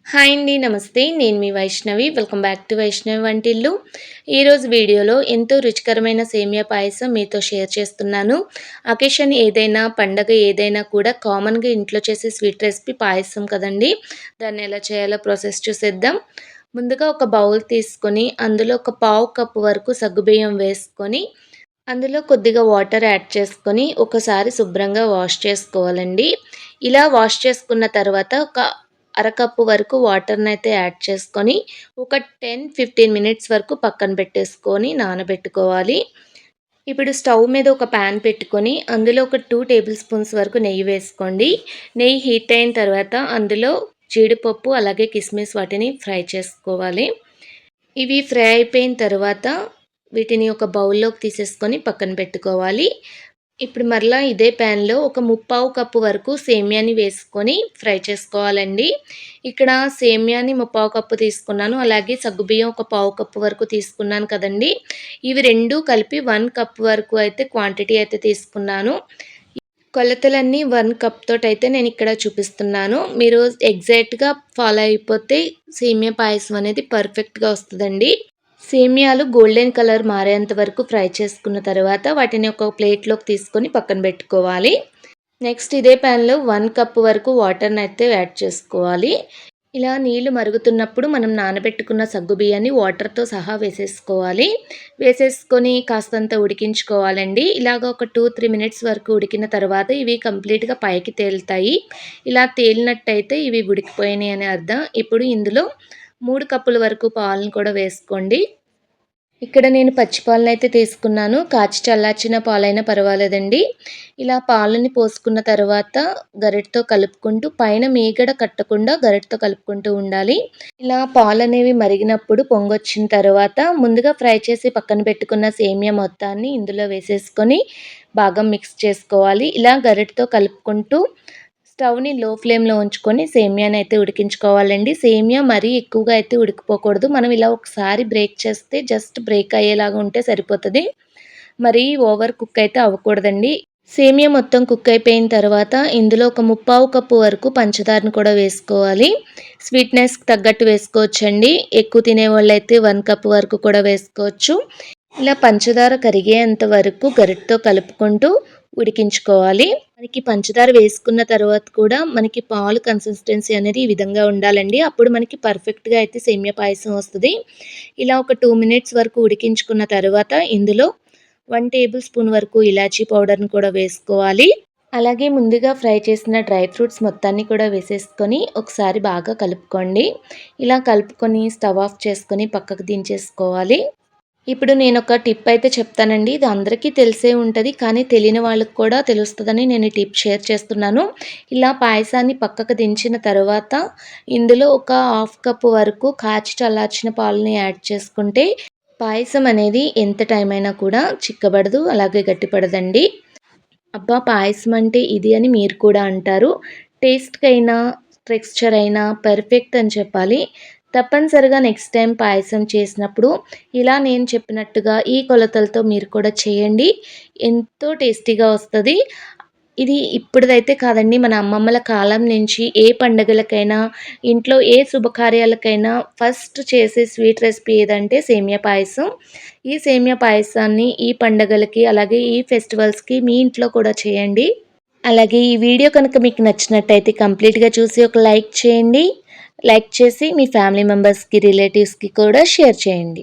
Hi అండి. నమస్తే. నేను మీ Vaishnavi. Welcome back to Vaishnavi వంటిల్లు. ఈరోజు వీడియోలో ఎంతో రుచికరమైన సేమియా పాయసం మీతో షేర్ చేస్తున్నాను. అకేషన్ ఏదైనా, పండగ ఏదైనా కూడా కామన్‌గా ఇంట్లో చేసే స్వీట్ రెసిపీ పాయసం కదండీ! దాన్ని ఎలా చేయాలో ప్రాసెస్ చూసేద్దాం. ముందుగా ఒక బౌల్ తీసుకొని, అందులో ఒక పావు కప్పు వరకు సగ్గుబియ్యం వేసుకొని, అందులో కొద్దిగా వాటర్ యాడ్ చేసుకొని, ఒకసారి శుభ్రంగా వాష్ చేసుకోవాలండి. ఇలా వాష్ చేసుకున్న తర్వాత ఒక అరకప్పు వరకు వాటర్‌నైతే యాడ్ చేసుకొని, ఒక 10-15 మినిట్స్ వరకు పక్కన పెట్టేసుకొని నానబెట్టుకోవాలి. ఇప్పుడు స్టవ్ మీద ఒక పాన్ పెట్టుకొని, అందులో ఒక 2 టేబుల్ స్పూన్స్ వరకు నెయ్యి వేసుకోండి. నెయ్యి హీట్ అయిన తర్వాత అందులో జీడిపప్పు, అలాగే కిస్మిస్ వాటిని ఫ్రై చేసుకోవాలి. ఇవి ఫ్రై అయిపోయిన తర్వాత వీటిని ఒక బౌల్‌లోకి తీసేసుకొని పక్కన పెట్టుకోవాలి. ఇప్పుడు మరలా ఇదే ప్యాన్‌లో ఒక ముప్పావు కప్పు వరకు సేమ్యాని వేసుకొని ఫ్రై చేసుకోవాలండి. ఇక్కడ సేమ్యాని ముప్పావు కప్పు తీసుకున్నాను. అలాగే సగ్గుబియ్యం ఒక పావు కప్పు వరకు తీసుకున్నాను కదండీ! ఇవి 2 కలిపి 1 కప్ వరకు అయితే క్వాంటిటీ అయితే తీసుకున్నాను. కొలతలన్నీ 1 కప్ తోటైతే నేనిక్కడ చూపిస్తున్నాను. మీరు ఎగ్జాక్ట్‌గా ఫాలో అయిపోతే సేమియా పాయసం అనేది పర్ఫెక్ట్‌గా వస్తదండి. సేమియాలు గోల్డెన్ కలర్ మారేంత వరకు ఫ్రై చేసుకున్న తర్వాత వాటిని ఒక ప్లేట్‌లోకి తీసుకొని పక్కన పెట్టుకోవాలి. నెక్స్ట్ ఇదే ప్యాన్‌లో 1 కప్ వరకు వాటర్‌నైతే యాడ్ చేసుకోవాలి. ఇలా నీళ్లు మరుగుతున్నప్పుడు మనం నానబెట్టుకున్న సగ్గుబియ్యాన్ని వాటర్‌తో సహా వేసేసుకోవాలి. వేసేసుకొని కాస్తంత ఉడికించుకోవాలండి. ఇలాగ ఒక 2-3 మినిట్స్ వరకు ఉడికిన తర్వాత ఇవి కంప్లీట్‌గా పైకి తేలుతాయి. ఇలా తేలినట్టయితే ఇవి ఉడికిపోయినాయి అని అర్థం. ఇప్పుడు ఇందులో 3 కప్పుల వరకు పాలను కూడా వేసుకోండి. ఇక్కడ నేను పచ్చి పాలనైతే తీసుకున్నాను. కాచి చల్లార్చిన పాలైనా పర్వాలేదండి. ఇలా పాలని పోసుకున్న తర్వాత గరిటెతో కలుపుకుంటూ పైన మీగడ కట్టకుండా గరిటెతో కలుపుకుంటూ ఉండాలి. ఇలా పాలనేవి మరిగినప్పుడు పొంగొచ్చిన తర్వాత ముందుగా ఫ్రై చేసి పక్కన పెట్టుకున్న సేమియా మొత్తాన్ని ఇందులో వేసేసుకొని బాగా మిక్స్ చేసుకోవాలి. ఇలా గరిటెతో కలుపుకుంటూ స్టవ్‌ని లో ఫ్లేమ్‌లో ఉంచుకొని సేమియానైతే ఉడికించుకోవాలండి. సేమియా మరీ ఎక్కువగా అయితే ఉడికిపోకూడదు. మనం ఇలా ఒకసారి బ్రేక్ చేస్తే జస్ట్ బ్రేక్ అయ్యేలాగా ఉంటే సరిపోతది. మరీ ఓవర్ కుక్ అయితే అవ్వకూడదండి. సేమియా మొత్తం కుక్ అయిపోయిన తర్వాత ఇందులో ఒక ముప్పావు కప్పు వరకు పంచదారను కూడా వేసుకోవాలి. స్వీట్‌నెస్‌కి తగ్గట్టు వేసుకోవచ్చండి. ఎక్కువ తినేవాళ్ళైతే 1 కప్ వరకు కూడా వేసుకోవచ్చు. ఇలా పంచదార కరిగేంత వరకు గరిటెతో కలుపుకుంటూ ఉడికించుకోవాలి. మనకి పంచదార వేసుకున్న తర్వాత కూడా మనకి పాలు కన్సిస్టెన్సీ అనేది ఈ విధంగా ఉండాలండి. అప్పుడు మనకి పర్ఫెక్ట్‌గా అయితే సేమియా పాయసం వస్తది. ఇలా ఒక 2 మినిట్స్ వరకు ఉడికించుకున్న తర్వాత ఇందులో 1 టేబుల్ స్పూన్ వరకు ఇలాచీ పౌడర్‌ని కూడా వేసుకోవాలి. అలాగే ముందుగా ఫ్రై చేసిన డ్రై ఫ్రూట్స్ మొత్తాన్ని కూడా వేసేసుకొని ఒకసారి బాగా కలుపుకోండి. ఇలా కలుపుకొని స్టవ్ ఆఫ్ చేసుకొని పక్కకు దించేసుకోవాలి. ఇప్పుడు నేనొక టిప్ అయితే చెప్తానండి. ఇది అందరికీ తెలిసే ఉంటది. కానీ తెలియని వాళ్ళకి కూడా తెలుస్తదని నేను ఈ టిప్ షేర్ చేస్తున్నాను. ఇలా పాయసాన్ని పక్కకు దించిన తర్వాత ఇందులో ఒక హాఫ్ కప్ వరకు కాచి చల్లార్చిన పాలని యాడ్ చేసుకుంటే పాయసం అనేది ఎంత టైం అయినా కూడా చిక్కబడదు. అలాగే గట్టిపడదండి. అబ్బా! పాయసం అంటే ఇది అని మీరు కూడా అంటారు. టేస్ట్‌కైనా, టెక్స్చర్ అయినా పర్ఫెక్ట్ అని చెప్పాలి. తప్పనిసరిగా నెక్స్ట్ టైమ్ పాయసం చేసినప్పుడు ఇలా నేను చెప్పినట్టుగా ఈ కొలతలతో మీరు కూడా చేయండి. ఎంతో టేస్టీగా వస్తది. ఇది ఇప్పటిదైతే కాదండి. మన అమ్మమ్మల కాలం నుంచి ఏ పండగలకైనా, ఇంట్లో ఏ శుభకార్యాలకైనా ఫస్ట్ చేసే స్వీట్ రెసిపీ ఏదంటే సేమియా పాయసం. ఈ సేమియా పాయసాన్ని ఈ పండగలకి, అలాగే ఈ ఫెస్టివల్స్‌కి మీ ఇంట్లో కూడా చేయండి. అలాగే ఈ వీడియో కనుక మీకు నచ్చినట్టయితే కంప్లీట్‌గా చూసి ఒక లైక్ చేయండి. లైక్ చేసి మీ ఫ్యామిలీ మెంబర్స్‌కి, రిలేటివ్స్‌కి కూడా షేర్ చేయండి.